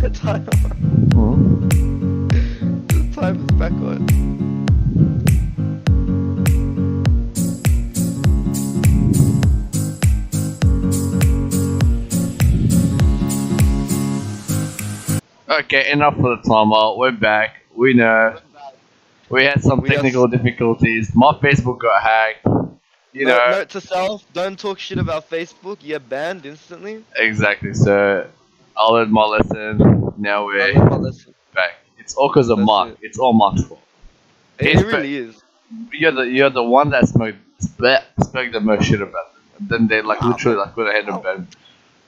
time. Hmm. The time is back on. Okay, enough for the timer. We're back. We know. We had some We got technical difficulties. My Facebook got hacked. You know. Note to self: don't talk shit about Facebook. You get banned instantly. Exactly. So I learned my lesson. Now I we're learned my lesson. back. It's all because of That's Mark. it. It's all Mark's fault. It really is. You're the one that spoke the most shit about them. And then they like Nah, literally bro. like went ahead and I, banned.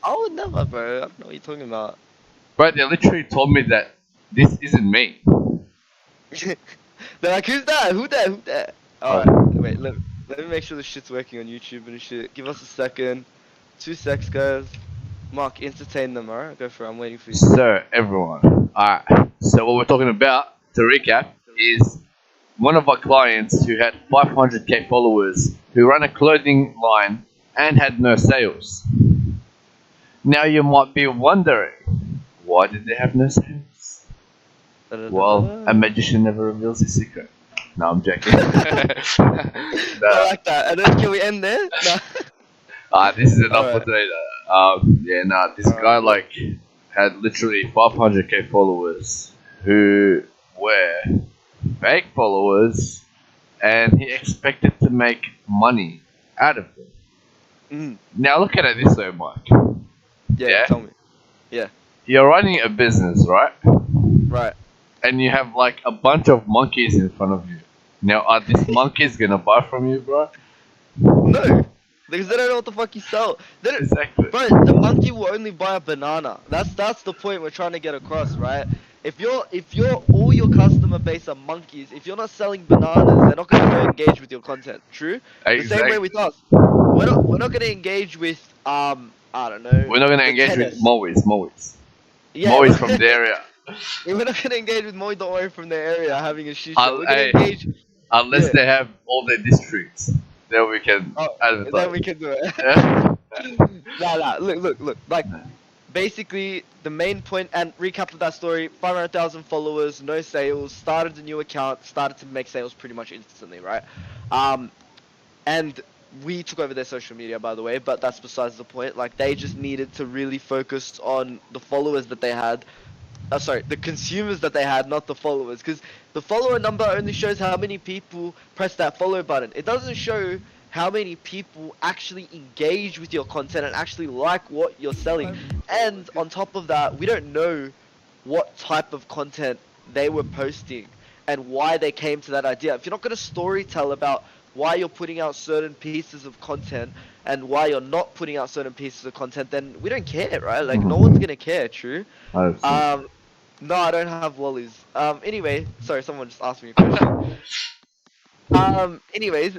I would never, bro. I don't know what you're talking about. But they literally told me that this isn't me. They're like, who's that? Who that? Who that? Oh. Alright, wait, let me make sure this shit's working on YouTube and shit. Give us a second. 2 secs, guys. Mark, entertain them, alright? Go for it, I'm waiting for you. So everyone, alright. So what we're talking about, to recap, is one of our clients who had 500k followers, who ran a clothing line and had no sales. Now you might be wondering, why did they have no sales? Well, a magician never reveals his secret. No, I'm joking. I like that. And then can we end there? No. This is enough for Alright. today. This guy like had literally 500k followers who were fake followers, and he expected to make money out of them. Mm. Now look at it this way, Mike. Yeah, tell me. You're running a business, right? Right. And you have like a bunch of monkeys in front of you. Now, are these monkeys gonna buy from you, bro? No. Because they don't know what the fuck you sell. They don't, Exactly. bro, the monkey will only buy a banana. That's the point we're trying to get across, right? If you're all your customer base are monkeys, if you're not selling bananas, they're not gonna go engage with your content. True? The same way with us. We're not gonna engage with I don't know. We're not gonna the engage with tennis. Mois. Yeah, Mois from the area. we're not gonna engage with Moi Doi from the area having a shisha. We're gonna Hey, engage. unless Yeah. they have all their districts, then we can advertise. Then we can do it. Yeah? Nah. Look. Like, basically, the main point and recap of that story: 500,000 followers, no sales. Started a new account, started to make sales pretty much instantly, right? And we took over their social media, by the way, but that's besides the point. Like, they just needed to really focus on the followers that they had. The consumers that they had, not the followers, because the follower number only shows how many people press that follow button. It doesn't show how many people actually engage with your content and actually like what you're selling. And on top of that, we don't know what type of content they were posting and why they came to that idea. If you're not going to story tell about why you're putting out certain pieces of content and why you're not putting out certain pieces of content, then we don't care, right? Like, no one's going to care, true? No, I don't have lollies. Anyway, sorry, someone just asked me a question. Anyways,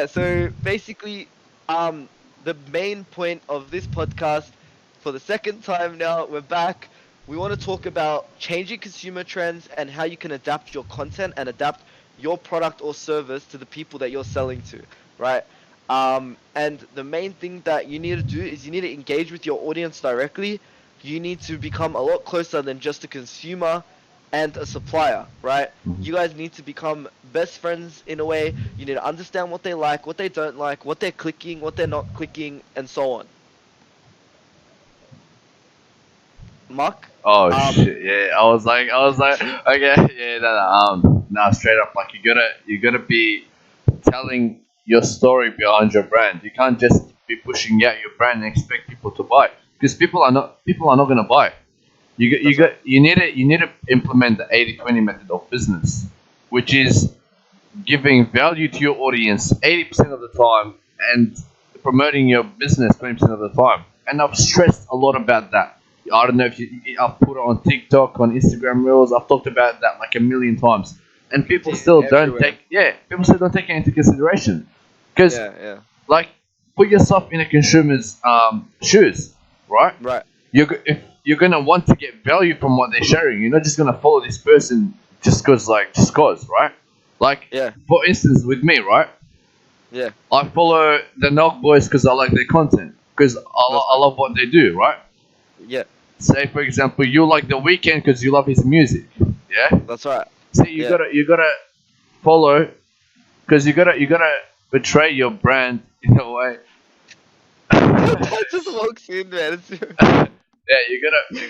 so basically, the main point of this podcast, for the second time now, we're back. We want to talk about changing consumer trends and how you can adapt your content and adapt your product or service to the people that you're selling to, right? And the main thing that you need to do is you need to engage with your audience directly. You need to become a lot closer than just a consumer and a supplier, right? You guys need to become best friends in a way. You need to understand what they like, what they don't like, what they're clicking, what they're not clicking, and so on. Mark? Oh shit! Yeah, I was like, okay, yeah, no, straight up, like you gotta be telling your story behind your brand. You can't just be pushing out your brand and expect people to buy, because people are not gonna buy. You need to implement the 80-20 method of business, which is giving value to your audience 80% of the time and promoting your business 20% of the time. And I've stressed a lot about that. I don't know if I've put it on TikTok, on Instagram Reels. I've talked about that like a million times, and people still don't take it into consideration. Because like, put yourself in a consumer's shoes, right? Right. If you're gonna want to get value from what they're sharing, you're not just gonna follow this person just cause, right? Like, for instance, with me, right? Yeah. I follow the Knock Boys because I like their content, because I love what they do, right? Yeah. say for example, you like The Weeknd because you love his music. Yeah. That's right. See, you Yeah. gotta follow because you gotta betray your brand in a way. Your dad just walks in, man. Yeah, you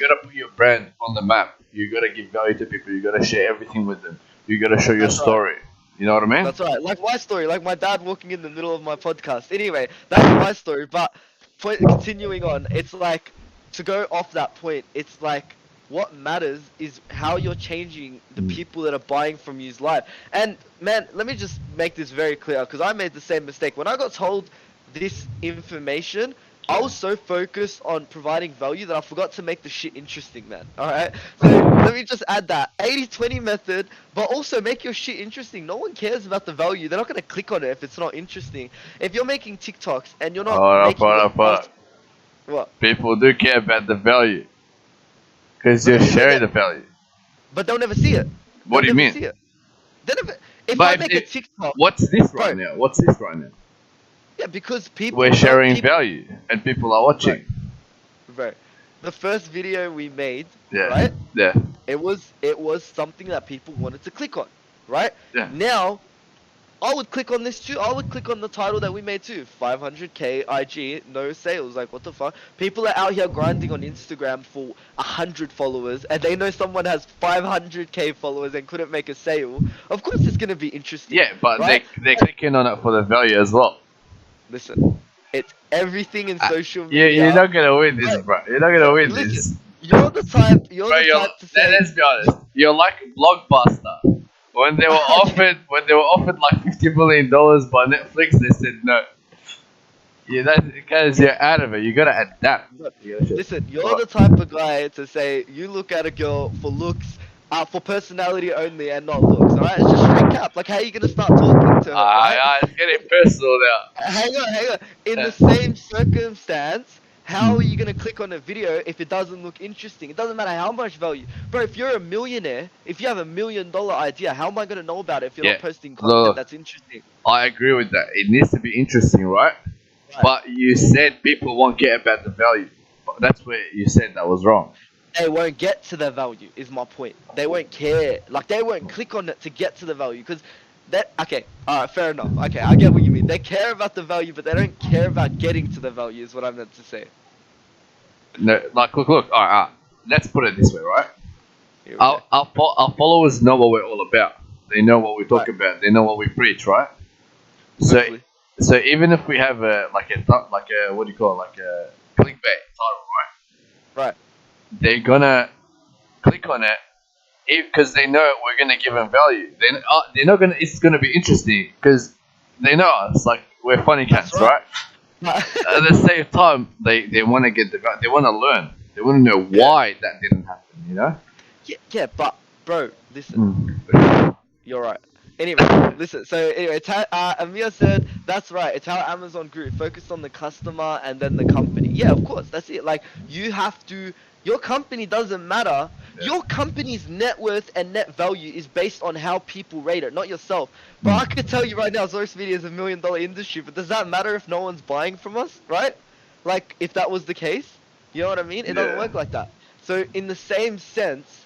gotta put your brand on the map. You gotta give value to people. You gotta share everything with them. You gotta show your That's right. story. You know what I mean? That's right. Like my story, like my dad walking in the middle of my podcast. Anyway, that's my story. But continuing on, it's like to go off that point. It's like what matters is how you're changing the people that are buying from you's life. And man, let me just make this very clear because I made the same mistake when I got told this information. I was so focused on providing value that I forgot to make the shit interesting, man. Alright? So let me just add that 80-20 method, but also make your shit interesting. No one cares about the value. They're not gonna click on it if it's not interesting. If you're making TikToks and you're not making Hold it up, hold up. what? People do care about the value because you're sharing the value. But they'll never see it. What do you They'll never mean? see it. They never, if But I if make a TikTok, what's this right bro, now? What's this right now? yeah, because people We're sharing people, value and people are watching. bro, the first video we made, Yeah. right? Yeah. It was something that people wanted to click on, right? Yeah. Now, I would click on this too. I would click on the title that we made too. 500k IG, no sales. Like what the fuck? People are out here grinding on Instagram for 100 followers, and they know someone has 500k followers and couldn't make a sale. Of course, it's gonna be interesting. Yeah, but right? they're clicking on it for the value as well. Listen, it's everything in social Yeah, media. you're not gonna win this, Bro, bro. You're not gonna win listen, this. you're the type. You're Bro, the type to say. let's be honest. You're like Blockbuster. When they were offered like $50 million by Netflix, they said no. Yeah, that's because you're out of it. You gotta adapt. Listen, you're the type of guy to say you look at a girl for looks, for personality only and not looks. Alright, it's just straight cap. Like, how are you gonna start talking to her? Right? It's getting personal now. Hang on. In the same circumstance, how are you gonna click on a video if it doesn't look interesting? It doesn't matter how much value, bro. If you're a millionaire, if you have $1 million idea, how am I gonna know about it if you're not posting content that's interesting? I agree with that. It needs to be interesting, right? But you said people won't care about the value. But that's where you said that was wrong. They won't get to the value, is my point. They won't care. Like, they won't click on it to get to the value. Because that, okay, alright, fair enough. Okay, I get what you mean. They care about the value, but they don't care about getting to the value, is what I meant to say. No, like, look. Alright. Let's put it this way, right? Our followers know what we're all about. They know what we talk about. They know what we preach, right? Hopefully. So even if we have a what do you call it, like a clickbait title, right? Right. They're gonna click on it because they know we're gonna give them value. They're not gonna. It's gonna be interesting because they know us. Like we're funny cats, right? At the same time, they want to get the value. They want to learn. They want to know why that didn't happen. You know? Yeah, but bro, listen. You're right. Anyway, listen. So anyway, Amir said that's right. It's how Amazon grew. Focused on the customer and then the company. Yeah, of course. That's it. Like you have to. Your company doesn't matter. Yeah. Your company's net worth and net value is based on how people rate it, not yourself. But I could tell you right now, social media is $1 million industry. But does that matter if no one's buying from us, right? Like if that was the case, you know what I mean? It doesn't work like that. So in the same sense,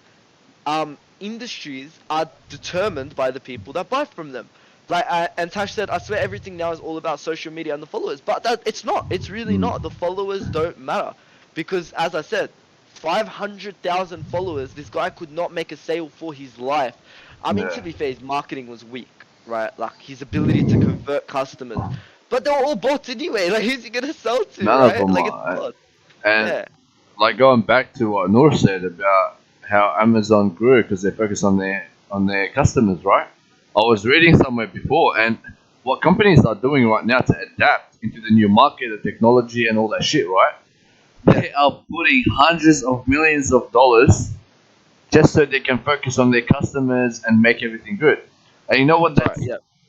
industries are determined by the people that buy from them. Like and Tash said, I swear everything now is all about social media and the followers, but it's not. It's really not. The followers don't matter because, as I said, 500,000 followers. This guy could not make a sale for his life. I mean, to be fair, his marketing was weak, right? Like his ability to convert customers, but they were all bots anyway. Like who's he gonna sell to? None right? of them like are. It's bots. And like going back to what Noor said about how Amazon grew because they focus on their customers, right? I was reading somewhere before, and what companies are doing right now to adapt into the new market, the technology, and all that shit, right? They are putting hundreds of millions of dollars just so they can focus on their customers and make everything good. And you know what? That's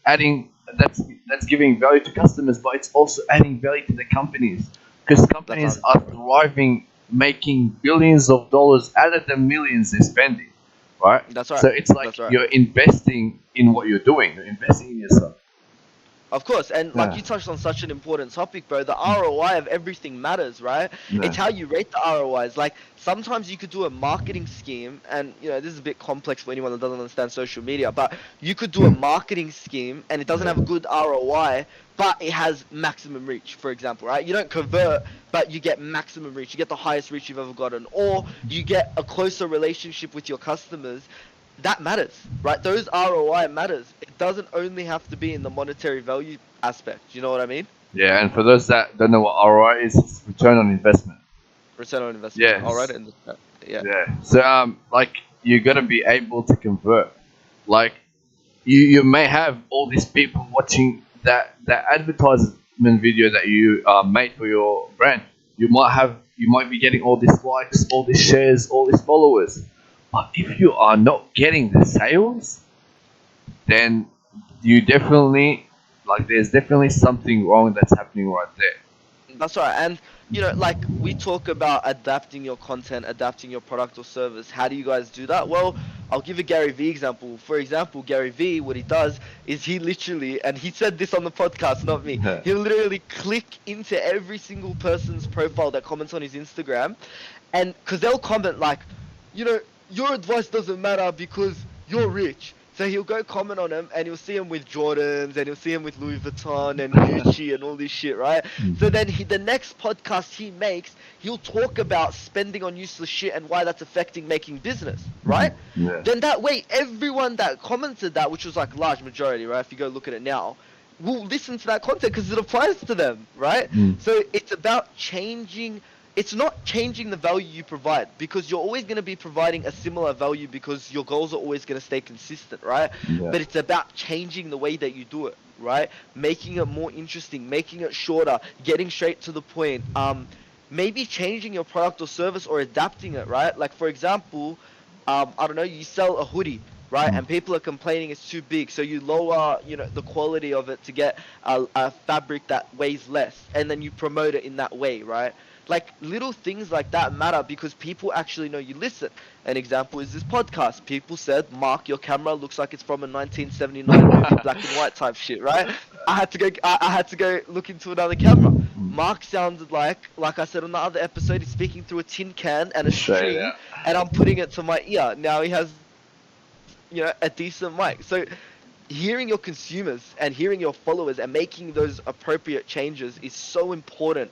adding. That's giving value to customers, but it's also adding value to the companies because companies are thriving, making billions of dollars out of the millions they're spending, right? That's right. So it's like you're investing in what you're doing. You're investing in yourself. Of course, and like Yeah. you touched on such an important topic, bro. The ROI of everything matters, right? It's Yeah. how you rate the ROIs. Like sometimes you could do a marketing scheme, and this is a bit complex for anyone that doesn't understand social media, but you could do a marketing scheme and it doesn't have a good ROI, but it has maximum reach, for example, right? You don't convert, but you get maximum reach. You get the highest reach you've ever gotten, or you get a closer relationship with your customers. That matters, right? Those ROI matters. It doesn't only have to be in the monetary value aspect. You know what I mean? Yeah, and for those that don't know what ROI is, it's return on investment. Return on investment. I'll write Yes. it in the chat. Yeah. Yeah. So like you gotta be able to convert. Like you may have all these people watching that advertisement video that you made for your brand. You might be getting all these likes, all these shares, all these followers. But if you are not getting the sales, then you definitely there's definitely something wrong that's happening right there. That's right. And like we talk about adapting your content, adapting your product or service. How do you guys do that? Well, I'll give a Gary Vee example. For example, Gary Vee, what he does is he literally, and he said this on the podcast, not me. He'll literally click into every single person's profile that comments on his Instagram, and because they'll comment like, your advice doesn't matter because you're rich. So he'll go comment on him and you'll see him with Jordans and you'll see him with Louis Vuitton and Gucci and all this shit, right? So then the next podcast he makes, he'll talk about spending on useless shit and why that's affecting making business, right? Yeah. Then that way, everyone that commented that, which was like large majority, right? If you go look at it now, will listen to that content because it applies to them, right? So it's about changing. It's not changing the value you provide because you're always going to be providing a similar value because your goals are always going to stay consistent, right? Yeah. But it's about changing the way that you do it, right? Making it more interesting, making it shorter, getting straight to the point. Maybe changing your product or service or adapting it, right? Like for example, I don't know, you sell a hoodie, right? And people are complaining it's too big, so you lower, the quality of it to get a fabric that weighs less, and then you promote it in that way, right? Like little things like that matter because people actually know you listen. An example is this podcast. People said, "Mark, your camera looks like it's from a 1979 movie, black and white type shit." Right? I had to go. I had to go look into another camera. Mark sounded like I said on the other episode, he's speaking through a tin can and a string, and I'm putting it to my ear. Now he has, a decent mic. So hearing your consumers and hearing your followers and making those appropriate changes is so important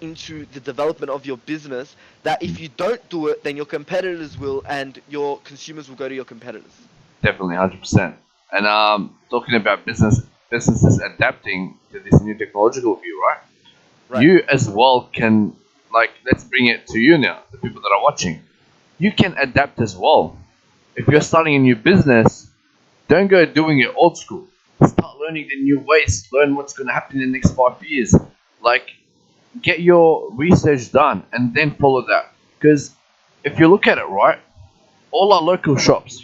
into the development of your business, that if you don't do it, then your competitors will, and your consumers will go to your competitors. Definitely, 100%. And talking about businesses adapting to this new technological view, right? You as well can, let's bring it to you now, the people that are watching. You can adapt as well. If you're starting a new business, don't go doing it old school. Start learning the new ways. Learn what's going to happen in the next 5 years. Get your research done and then follow that. Because if you look at it, right, all our local shops,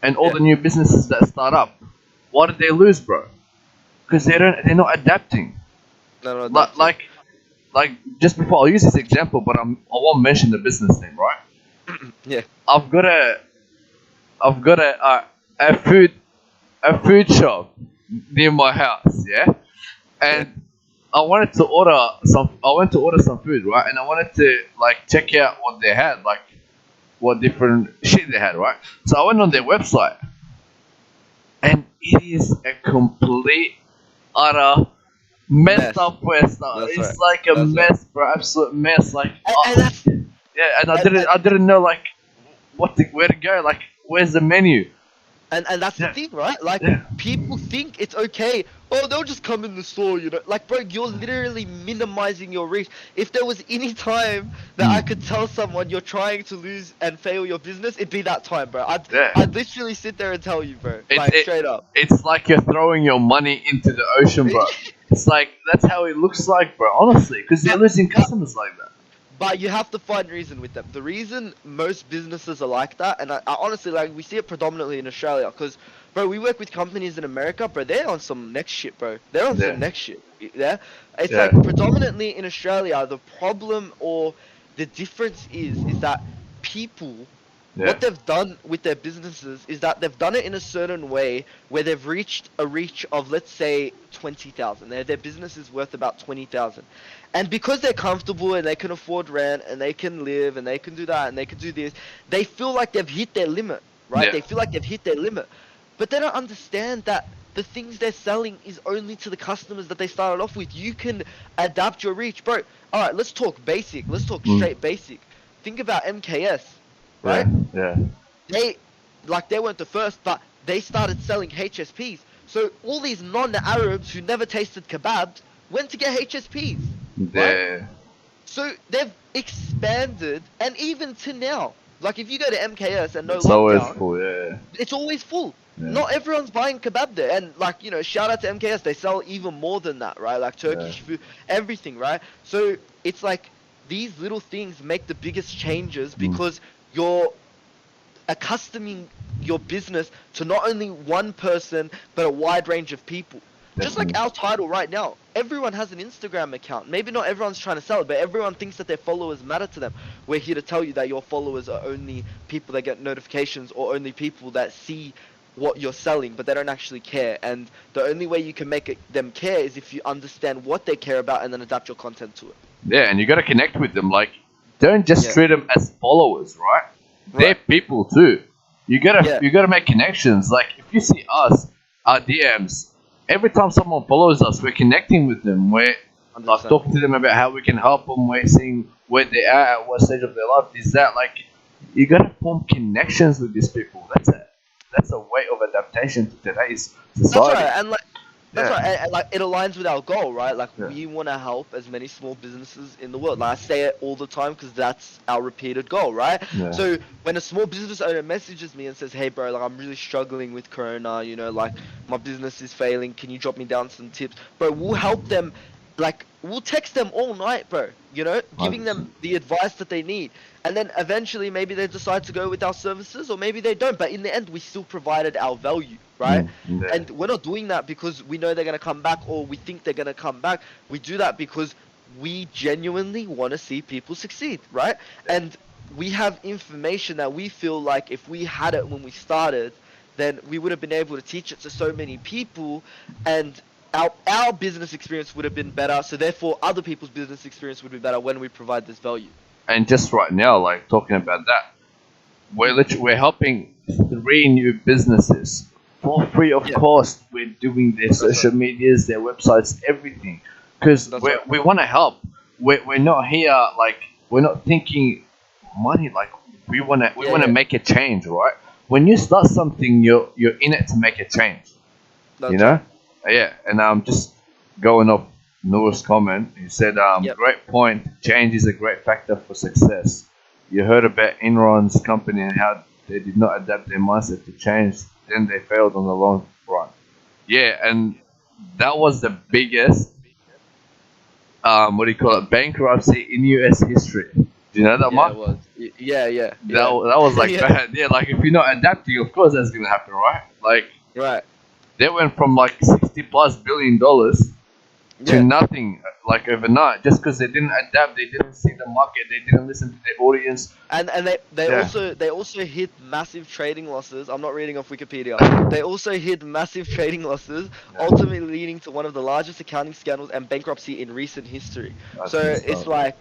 and all the new businesses that start up, what did they lose, bro? Because they're not adapting. No, like just before, I'll use this example, but I won't mention the business name, right? Yeah. I've got a food shop near my house, and I went to order some food, right? And I wanted to check out what they had, what different shit they had, right? So I went on their website, and it is a complete, utter messed up website. It's like a mess, bro, absolute mess. And I didn't know where to go. Where's the menu? And that's the thing, right? People think it's okay. Oh, they'll just come in the store, bro, you're literally minimizing your reach. If there was any time that I could tell someone you're trying to lose and fail your business, it'd be that time, bro. I'd literally sit there and tell you, bro. Straight up. It's like you're throwing your money into the ocean, bro. It's that's how it looks like, bro, honestly, because they're losing customers like that. But you have to find reason with them. The reason most businesses are like that, and I honestly, we see it predominantly in Australia, because, bro, we work with companies in America, bro, they're on some next shit, bro. They're on some next shit, It's predominantly in Australia, the problem or the difference is that people What they've done with their businesses is that they've done it in a certain way where they've reached a reach of, let's say, 20,000. Their business is worth about 20,000. And because they're comfortable and they can afford rent and they can live and they can do that and they can do this, they feel like they've hit their limit, right? Yeah. They feel like they've hit their limit. But they don't understand that the things they're selling is only to the customers that they started off with. You can adapt your reach. Bro, all right, let's talk basic. Let's talk straight basic. Think about MKS. Right? Yeah. They weren't the first, but they started selling HSPs. So all these non-Arabs who never tasted kebabs went to get HSPs. Right? Yeah. So they've expanded, and even to now, like if you go to MKS and no It's always lockdown, full. Yeah. it's always full. Yeah. Not everyone's buying kebab there, and like, you know, shout out to MKS, they sell even more than that, right? Like Turkish food, everything, right? So it's like these little things make the biggest changes because you're accustoming your business to not only one person but a wide range of people. Just like our title right now, everyone has an Instagram account. Maybe not everyone's trying to sell it, but everyone thinks that their followers matter to them. We're here to tell you that your followers are only people that get notifications or only people that see what you're selling, but they don't actually care. And the only way you can make them care is if you understand what they care about and then adapt your content to it. Yeah, and you got to connect with them. Like, don't just treat them as followers, right? They're people too. You gotta make connections. Like, if you see us, our DMs, every time someone follows us, we're connecting with them. We're like talking to them about how we can help them. We're seeing where they are, at what stage of their life is that. Like, you gotta form connections with these people. That's a way of adaptation to today's society. That's right, and like that's right, and like it aligns with our goal, right? Like we want to help as many small businesses in the world. Like I say it all the time because that's our repeated goal, right? Yeah. So when a small business owner messages me and says, "Hey, bro, like I'm really struggling with Corona, you know, like my business is failing. Can you drop me down some tips?" Bro, we'll help them. Like we'll text them all night, bro. You know, giving them the advice that they need. And then eventually maybe they decide to go with our services or maybe they don't. But in the end, we still provided our value, right? And we're not doing that because we know they're going to come back or we think they're going to come back. We do that because we genuinely want to see people succeed, right? And we have information that we feel like if we had it when we started, then we would have been able to teach it to so many people and our business experience would have been better. So therefore, other people's business experience would be better when we provide this value. And just right now, like talking about that, we're helping 3 new businesses for free of cost. We're doing their social medias, their websites, everything, because we want to help. We're not here like we're not thinking money. Like we wanna make a change, right? When you start something, you're in it to make a change. You know? Yeah, and I'm just going off Noah's comment. He said, great point. Change is a great factor for success. You heard about Enron's company and how they did not adapt their mindset to change. Then they failed on the long run. Yeah, and that was the biggest, bankruptcy in US history. Do you know that, Mark? It was. Yeah. That was like bad. Yeah, like if you're not adapting, of course that's going to happen, right? Like, they went from like $60+ billion to nothing like overnight just because they didn't adapt, they didn't see the market, they didn't listen to their audience, and they also hit massive trading losses. I'm not reading off Wikipedia. They also hit massive trading losses, ultimately leading to one of the largest accounting scandals and bankruptcy in recent history. So it's like,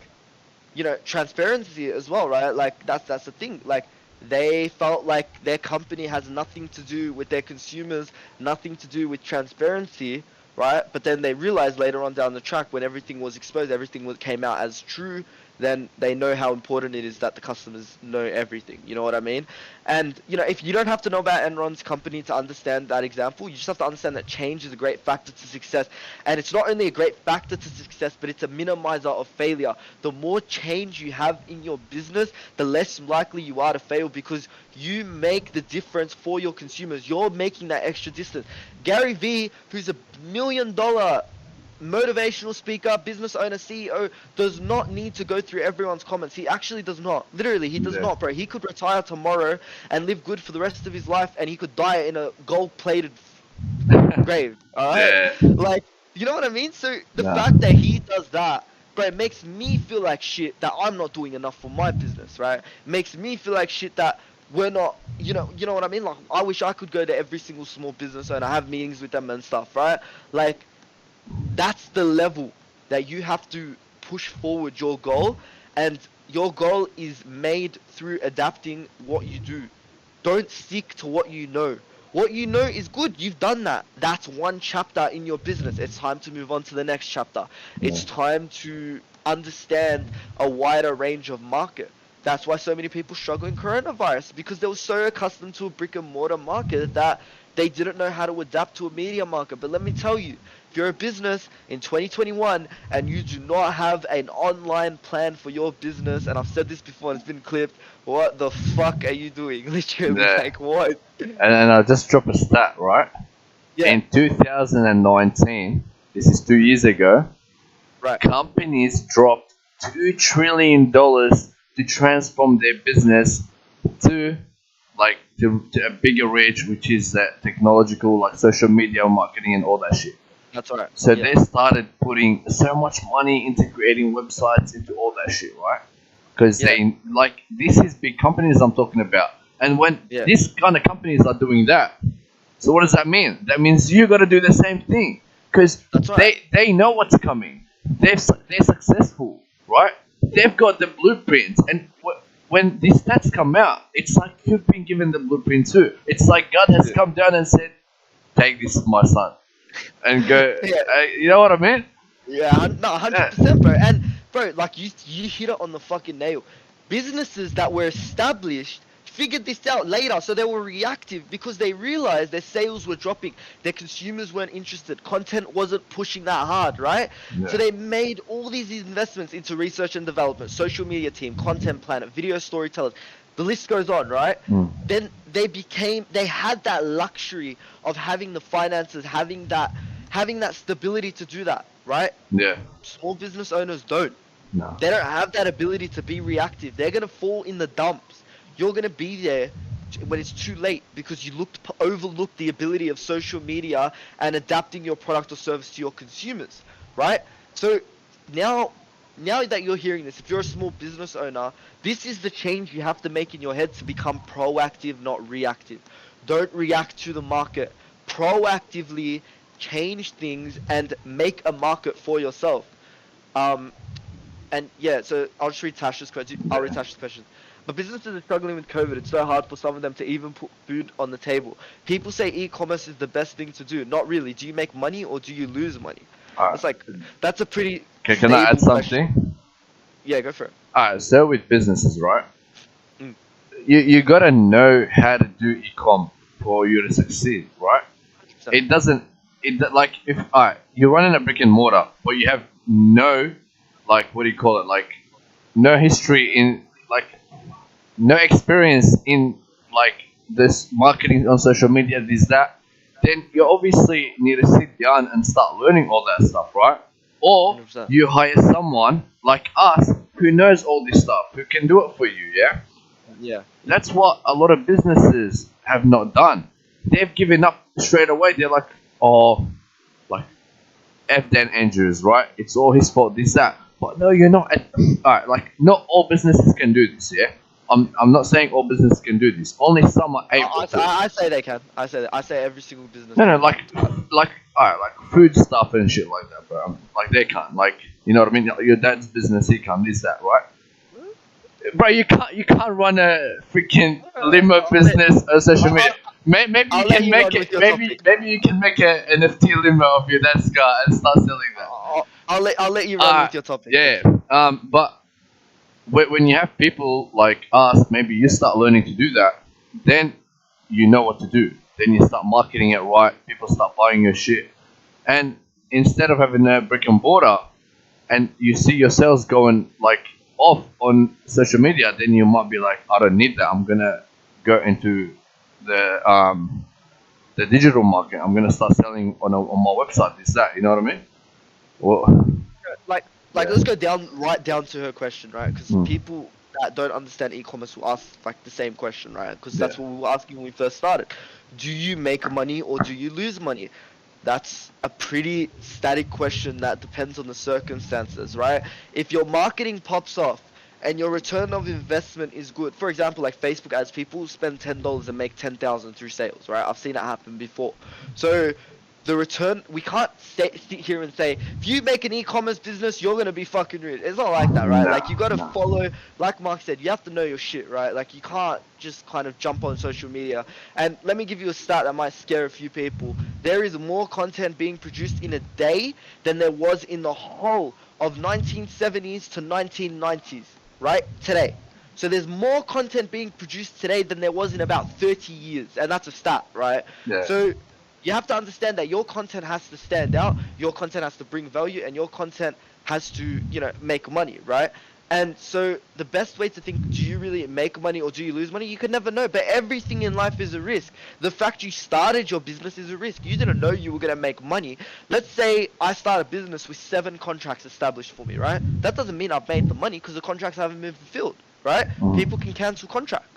you know, transparency as well, right? Like that's the thing. Like they felt like their company has nothing to do with their consumers, nothing to do with transparency, right? But then they realized later on down the track when everything was exposed, everything came out as true, then they know how important it is that the customers know everything. You know what I mean? And, you know, if you don't have to know about Enron's company to understand that example, you just have to understand that change is a great factor to success. And it's not only a great factor to success, but it's a minimizer of failure. The more change you have in your business, the less likely you are to fail because you make the difference for your consumers. You're making that extra distance. Gary Vee, who's $1 million motivational speaker, business owner, CEO, does not need to go through everyone's comments. He actually does not. Literally, he does not, bro. He could retire tomorrow and live good for the rest of his life, and he could die in a gold-plated grave. Alright? Like, you know what I mean? So the fact that he does that, bro, it makes me feel like shit that I'm not doing enough for my business, right? It makes me feel like shit that we're not, you know what I mean? Like, I wish I could go to every single small business owner, have meetings with them and stuff, right? Like, that's the level that you have to push forward your goal, and your goal is made through adapting what you do. Don't stick to what you know. What you know is good. You've done that. That's one chapter in your business. It's time to move on to the next chapter. Yeah. It's time to understand a wider range of market. That's why so many people struggle in coronavirus, because they were so accustomed to a brick and mortar market that they didn't know how to adapt to a media market. But let me tell you, if you're a business in 2021 and you do not have an online plan for your business, and I've said this before and it's been clipped, what the fuck are you doing? Literally, Yeah. like, what? And I'll just drop a stat, right? Yeah, In 2019, this is 2 years ago, right. companies dropped $2 trillion to transform their business to to a bigger reach, which is that technological, like social media marketing and all that shit. That's alright. So Yeah, they started putting so much money into creating websites, into all that shit, right? Because yeah, they like this is big companies I'm talking about, and when yeah. these kind of companies are doing that, so what does that mean? That means you got to do the same thing because That's right. they know what's coming. They're successful, right? They've got the blueprints, and when these stats come out, it's like you've been given the blueprint too. It's like God has Yeah. come down and said, "Take this, my son," and go. Yeah, You know what I mean? yeah, no, Yeah. 100%, bro. And bro, like you hit it on the fucking nail. Businesses that were established figured this out later, so they were reactive because they realized their sales were dropping, their consumers weren't interested, content wasn't pushing that hard, right? So Yeah. they made all these investments into research and development, social media team, content planner, video storytellers. The list goes on, right? Mm. Then they had that luxury of having the finances, having that stability to do that, right? Yeah. Small business owners don't. No. They don't have that ability to be reactive. They're gonna fall in the dumps. You're gonna be there when it's too late because you overlooked the ability of social media and adapting your product or service to your consumers, right? So now, now that you're hearing this, if you're a small business owner, this is the change you have to make in your head to become proactive, not reactive. Don't react to the market. Proactively change things and make a market for yourself. Um, and yeah, so I'll just read Tash's question. I'll read Yeah. Tash's question. But businesses are struggling with COVID. It's so hard for some of them to even put food on the table. People say e-commerce is the best thing to do. Not really. Do you make money or do you lose money? Alright. That's like, that's a pretty Okay, can I add stable question. something? Yeah, go for it. Alright, so with businesses, right? Mm. You gotta know how to do e-com for you to succeed, right? 100%. It doesn't. Like if alright, you're running a brick and mortar, but you have no, like what do you call it? Like no history in like no experience in like this marketing on social media, this that. Then you obviously need to sit down and start learning all that stuff, right? Or 100%. you hire someone like us who knows all this stuff, who can do it for you, yeah? Yeah. That's what a lot of businesses have not done. They've given up straight away. They're like, oh, like F Dan Andrews, right? It's all his fault, this, that. But no, you're not. Alright, like, not all businesses can do this, yeah? I'm not saying all businesses can do this. Only some are able to. I say they can. I say that. I say every single business. No, no, can. like, alright, like food stuff and shit like that, bro. Like, they can't. Like, you know what I mean? Your dad's business, he can't, this, that, right? Bro, you can't run a freaking limo business on social media. Maybe you I'll let can you make run it. with your Maybe topic. maybe you can make a NFT limo of your dad's car and start selling that. I'll let you run with your topic. Yeah. But when you have people like us, maybe you start learning to do that. Then you know what to do. Then you start marketing it right. People start buying your shit. And instead of having a brick and mortar, and you see your sales going like off on social media, then you might be like, I don't need that. I'm gonna go into the digital market. I'm gonna start selling on my website. This that, you know what I mean? Well, like yeah. let's go right down to her question, right? Because Mm. people that don't understand e-commerce will ask like the same question, right? Because Yeah. that's what we were asking when we first started. Do you make money or do you lose money? That's a pretty static question that depends on the circumstances, right? If your marketing pops off and your return of investment is good. For example, like Facebook ads, people spend $10 and make 10,000 through sales, right? I've seen it happen before. So the return, we can't sit here and say, if you make an e-commerce business, you're gonna be fucking rich. It's not like that, right? No, Like you gotta no. follow, like Mark said, you have to know your shit, right? Like you can't just kind of jump on social media. And let me give you a stat that might scare a few people. There is more content being produced in a day than there was in the whole of 1970s to 1990s, right? Today. So there's more content being produced today than there was in about 30 years, and that's a stat, right? Yeah. So you have to understand that your content has to stand out, your content has to bring value, and your content has to, make money, right? And so the best way to think, do you really make money or do you lose money? You could never know, but everything in life is a risk. The fact you started your business is a risk. You didn't know you were going to make money. Let's say I start a business with 7 contracts established for me, right? That doesn't mean I've made the money because the contracts haven't been fulfilled, right? People can cancel contracts.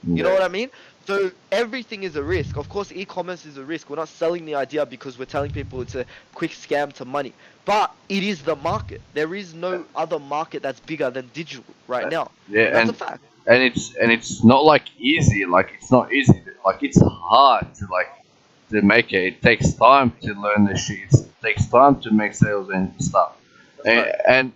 You know what I mean? So everything is a risk. Of course, e-commerce is a risk. We're not selling the idea because we're telling people it's a quick scam to money. But it is the market. There is no other market that's bigger than digital right now. Yeah, And that's a fact. and it's not like easy. Like it's not easy. Like it's hard to make it. It takes time to learn the shit. It takes time to make sales and stuff. And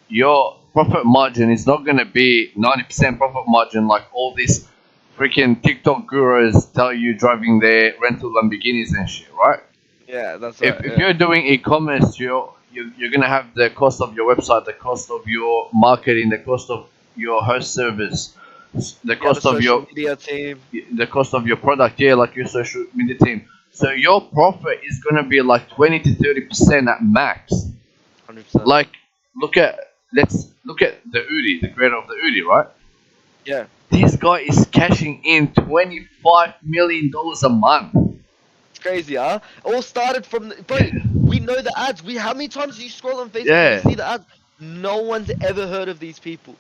your profit margin is not gonna be 90% profit margin like all these freaking TikTok gurus tell you driving their rental Lamborghinis and shit, right? Yeah, that's right. If you're doing e-commerce, you're gonna have the cost of your website, the cost of your marketing, the cost of your host service, the cost of your media team. the cost of your product, like your social media team. So your profit is gonna be like 20 to 30% at max. 100%. Like let's look at the Udi, the creator of the Udi, right? Yeah. This guy is cashing in $25 million a month. It's crazy, huh? All started from bro, we know the ads. How many times do you scroll on Facebook Yeah. and you see the ads? No one's ever heard of these people.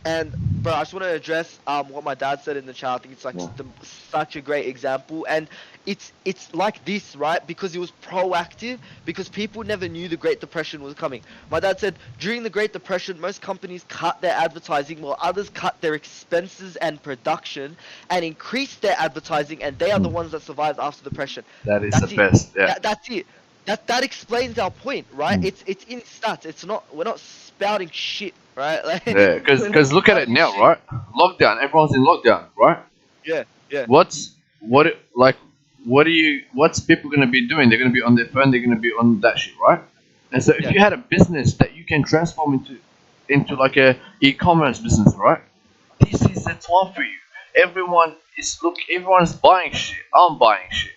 And bro, I just want to address what my dad said in the chat. I think it's like such a great example, and it's like this, right? Because it was proactive, because people never knew the Great Depression was coming. My dad said during the Great Depression, most companies cut their advertising while others cut their expenses and production and increased their advertising, and they are the ones that survived after the depression. That's the best. Yeah. That's it. That explains our point, right? It's in stats. We're not spouting shit, right? Like, Yeah, because look at it now, right? Lockdown. Everyone's in lockdown, right? Yeah. What's people gonna be doing? They're gonna be on their phone. They're gonna be on that shit, right? And so if you had a business that you can transform into like a e-commerce business, right? This is the time for you. Everyone's buying shit. I'm buying shit.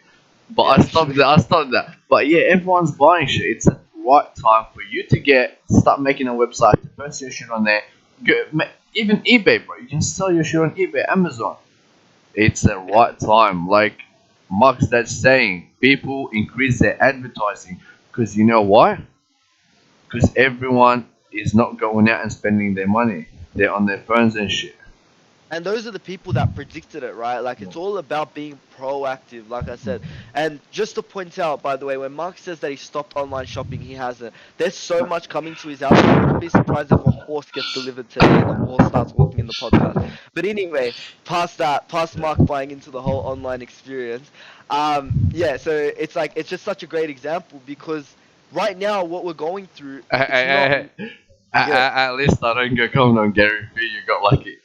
But I stopped that. But yeah, everyone's buying shit. It's the right time for you to start making a website, to post your shit on there. Even eBay, bro. You can sell your shit on eBay, Amazon. It's the right time. Like Mark's dad's saying, people increase their advertising because you know why? Because everyone is not going out and spending their money. They're on their phones and shit. And those are the people that predicted it, right? Like, it's all about being proactive, like I said. And just to point out, by the way, when Mark says that he stopped online shopping, he hasn't. There's so much coming to his house. I wouldn't be surprised if a horse gets delivered today and the horse starts walking in the podcast. But anyway, past Mark buying into the whole online experience. Yeah, so it's just such a great example because right now what we're going through, At least I don't go comment on Gary Vee. You got lucky.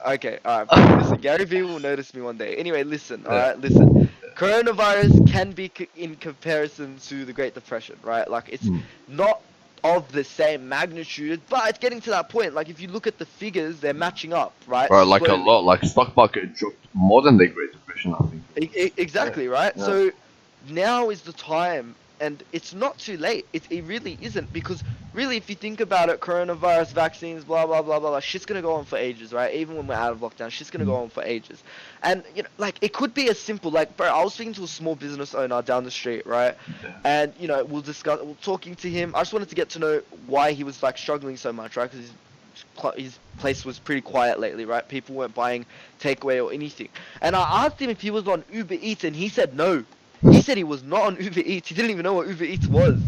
Okay, alright, listen, Gary Vee will notice me one day. Anyway, listen, alright, listen. Coronavirus can be in comparison to the Great Depression, right? Like, it's not of the same magnitude, but it's getting to that point. Like, if you look at the figures, they're matching up, right? Bro, like slowly. A lot. Like, stock market dropped more than the Great Depression, I think. Exactly, right? Yeah. So, now is the time, and it's not too late. It really isn't, because really, if you think about it, coronavirus, vaccines, blah, blah, blah, blah, blah, shit's gonna go on for ages, right? Even when we're out of lockdown, shit's gonna go on for ages. And, like, it could be as simple, like, bro, I was speaking to a small business owner down the street, right? And, we're talking to him. I just wanted to get to know why he was, like, struggling so much, right? Because his place was pretty quiet lately, right? People weren't buying takeaway or anything. And I asked him if he was on Uber Eats, and he said no. He said he was not on Uber Eats. He didn't even know what Uber Eats was.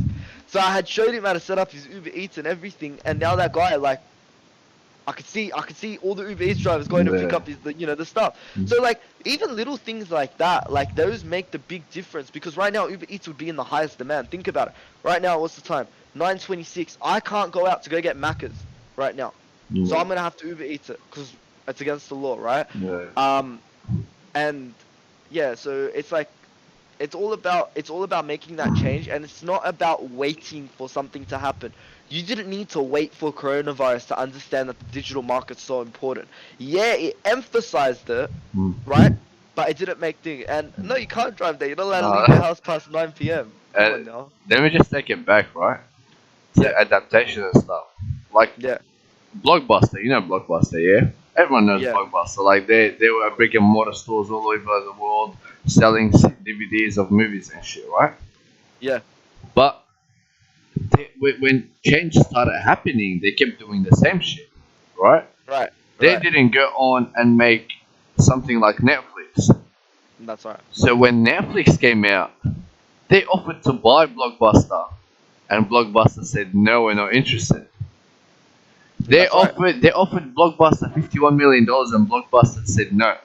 So I had showed him how to set up his Uber Eats and everything, and now that guy, like, I could see all the Uber Eats drivers going to pick Yeah. up the stuff. So like even little things like that, like those make the big difference, because right now Uber Eats would be in the highest demand. Think about it. Right now, what's the time? 9:26. I can't go out to go get Macca's right now, so Yeah. I'm gonna have to Uber Eats it because it's against the law, right? Yeah. And yeah, so it's all about making that change, and it's not about waiting for something to happen. You didn't need to wait for coronavirus to understand that the digital market's so important. Yeah, it emphasized it, Mm. right? But it didn't make things. And no, you can't drive there. You're not allowed to leave your Uh, house past 9 p.m. Come on now. Let me just take it back, right? Yeah, To adaptation and stuff. Like yeah, Blockbuster, you know Blockbuster, yeah? Everyone knows yeah, Blockbuster. Like they were brick and mortar stores all over the world selling DVDs of movies and shit, right? yeah. But when change started happening, they kept doing the same shit, right? Right, They right. didn't go on and make something like Netflix. That's right. So when Netflix came out, they offered to buy Blockbuster, and Blockbuster said no, we're not interested. They That's right. offered Blockbuster $51 million, and Blockbuster said no.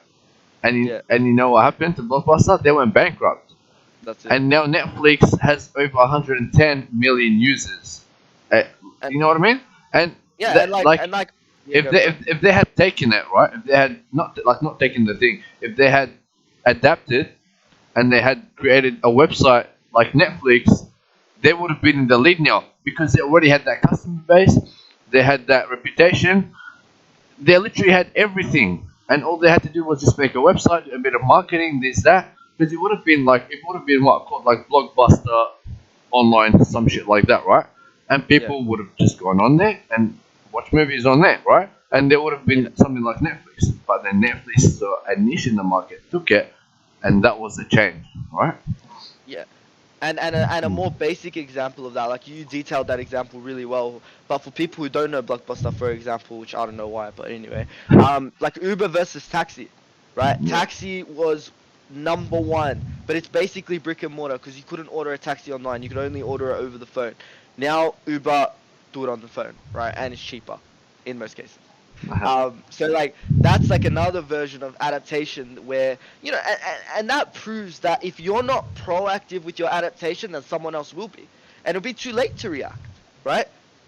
Yeah, And you know what happened to Blockbuster? They went bankrupt. that's it. And now Netflix has over 110 million users. And You know what I mean? And yeah, and like like and like yeah, if go they for it. if they had taken it right, if they had not taken the thing, if they had adapted and they had created a website like Netflix, they would have been in the lead now because they already had that customer base, they had that reputation, they literally had everything, and all they had to do was just make a website, a bit of marketing, this that. Because it would have been what called like Blockbuster online, some shit like that, right? And Yeah, people would have just gone on there and watched movies on there, right? And there would have yeah, been something like Netflix, but then Netflix saw a niche in the market, took it, and that was the change, right? yeah. And a more basic example of that, like you detailed that example really well. But for people who don't know Blockbuster, for example, which I don't know why, but anyway, like Uber versus taxi, right? Yeah. Taxi was number one, but it's basically brick and mortar because you couldn't order a taxi online. You could only order it over the phone. Now Uber do it on the phone, right? And it's cheaper in most cases. So like that's like another version of adaptation where and that proves that if you're not proactive with your adaptation, then someone else will be, and it'll be too late to react, right?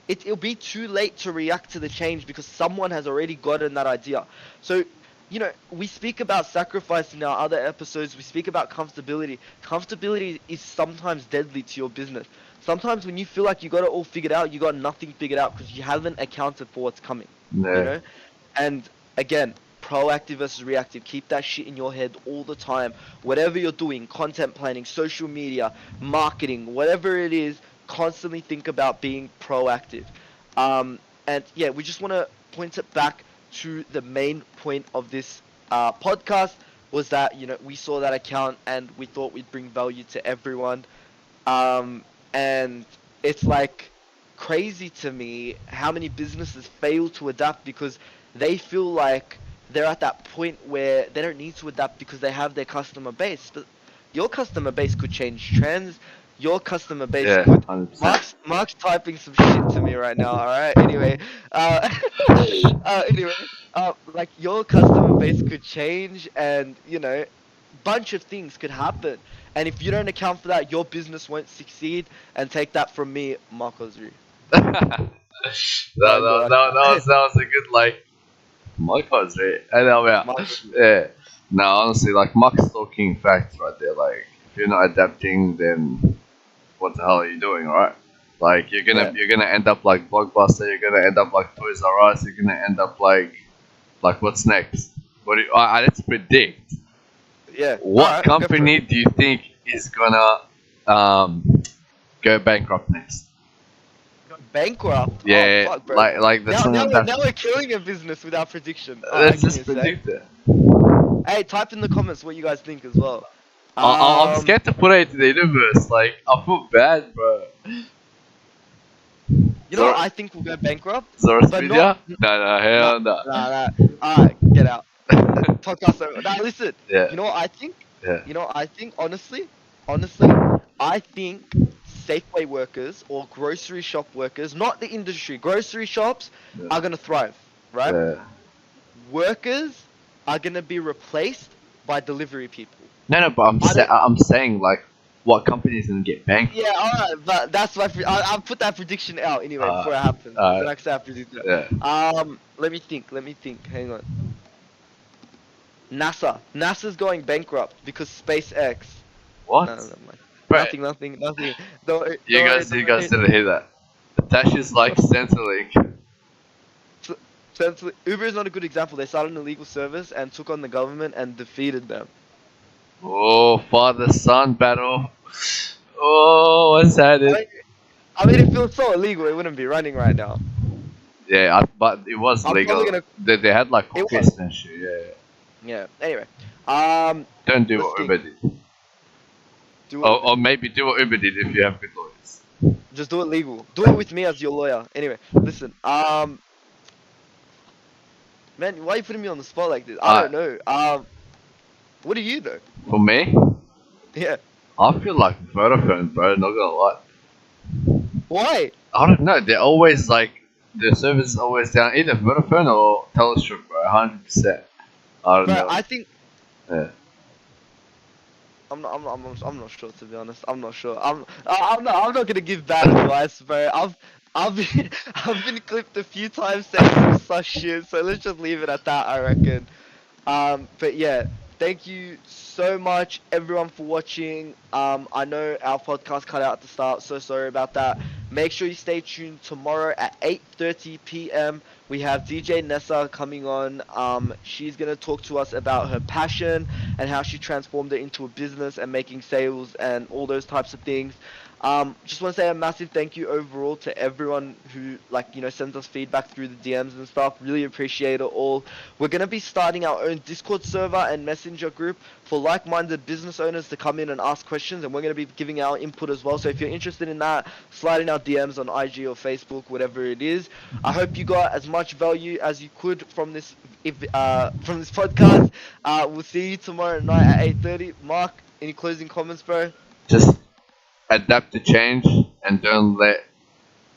It'll be too late to react to the change because someone has already gotten that idea. So we speak about sacrifice in our other episodes. We speak about comfortability. Comfortability is sometimes deadly to your business. Sometimes when you feel like you got it all figured out, you got nothing figured out because you haven't accounted for what's coming. You Yeah. know, and again, proactive versus reactive. Keep that shit in your head all the time. Whatever you're doing, content planning, social media, marketing, whatever it is, constantly think about being proactive. And yeah, we just want to point it back to the main point of this podcast was that we saw that account and we thought we'd bring value to everyone. And it's like crazy to me how many businesses fail to adapt because they feel like they're at that point where they don't need to adapt because they have their customer base. But your customer base could change trends. Your customer base Yeah, could. 100%. Mark's typing some shit to me right now. All right. Anyway, anyway, like your customer base could change, and bunch of things could happen. And if you don't account for that, your business won't succeed. And take that from me, Mark Ozri. no, Not in the no, like no, that. that was a good like Mark was right. I know, yeah. Mark Ozri. Yeah. No, honestly, like Mark's talking facts right there. Like, if you're not adapting, then what the hell are you doing, right? Like, Yeah, you're gonna end up like Blockbuster. You're gonna end up like Toys R Us. You're gonna end up like what's next? Let's predict. yeah. All What right, go for company it. do you think is gonna go bankrupt next? Bankrupt. Oh Yeah, fuck, bro. like Now, that's now, not we're, that. now we're killing a business with our prediction. All right, Let's give me just a sec. predict it. Hey, type in the comments what you guys think as well. I'm scared to put it into the universe. Like I feel bad, bro. You know, Zor I think we'll go bankrupt, Zora's but Media? No, no, hell no. nah. All right, get out. Podcast over. Now listen. Yeah, You know what I think? yeah. You know, I think honestly, I think Safeway workers or grocery shop workers, not the industry, grocery shops Yeah. are gonna thrive, right? Yeah. Workers are gonna be replaced by delivery people. No, but I don't. I'm saying like, what company is gonna get bankrupt? Yeah, alright, but that's my. I'll put that prediction out anyway before it happens. uh, Then I can say I predict it. yeah. Let me think. Let me think. Hang on. NASA. NASA's going bankrupt because SpaceX. What? No, never mind. Bro, Nothing. Don't, you don't, you guys didn't hear that. Tasha's like Centrelink. So Uber is not a good example. They started an illegal service and took on the government and defeated them. Oh, father son battle. Oh, what's that? I mean, if it was so illegal, it wouldn't be running right now. Yeah, but it was I'm legal. probably gonna. They had like It cookies was. and shit. Yeah. Yeah. Anyway, Don't do let's what think. Uber did. Do it. Or maybe do what Uber did if you have good lawyers. Just do it legal. Do it with me as your lawyer. Anyway, listen. Man, why are you putting me on the spot like this? I don't know. What do you know? For me, Yeah. I feel like Vodafone, bro. Not gonna lie. Why? I don't know. They're always like their service is always down. Either Vodafone or Telestra, bro. 100%. I don't Bro, know. I think Yeah. I'm not sure, to be honest. I'm not sure. I'm not gonna give bad advice, bro. I've been I've been clipped a few times saying some such shit, so let's just leave it at that, I reckon. But yeah, thank you so much everyone for watching. I know our podcast cut out at the start, so sorry about that. Make sure you stay tuned tomorrow at 8:30 p.m. We have DJ Nessa coming on. She's gonna talk to us about her passion and how she transformed it into a business and making sales and all those types of things. Just want to say a massive thank you overall to everyone who sends us feedback through the DMs and stuff. Really appreciate it all. We're gonna be starting our own Discord server and Messenger group for like-minded business owners to come in and ask questions, and we're gonna be giving our input as well. So if you're interested in that, slide in our DMs on IG or Facebook, whatever it is. I hope you got as much value as you could from this podcast. We'll see you tomorrow night at 8:30. Mark, any closing comments, bro? Just adapt to change and don't let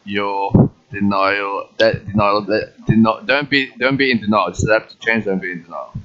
your denial don't be in denial. Just adapt to change. Don't be in denial.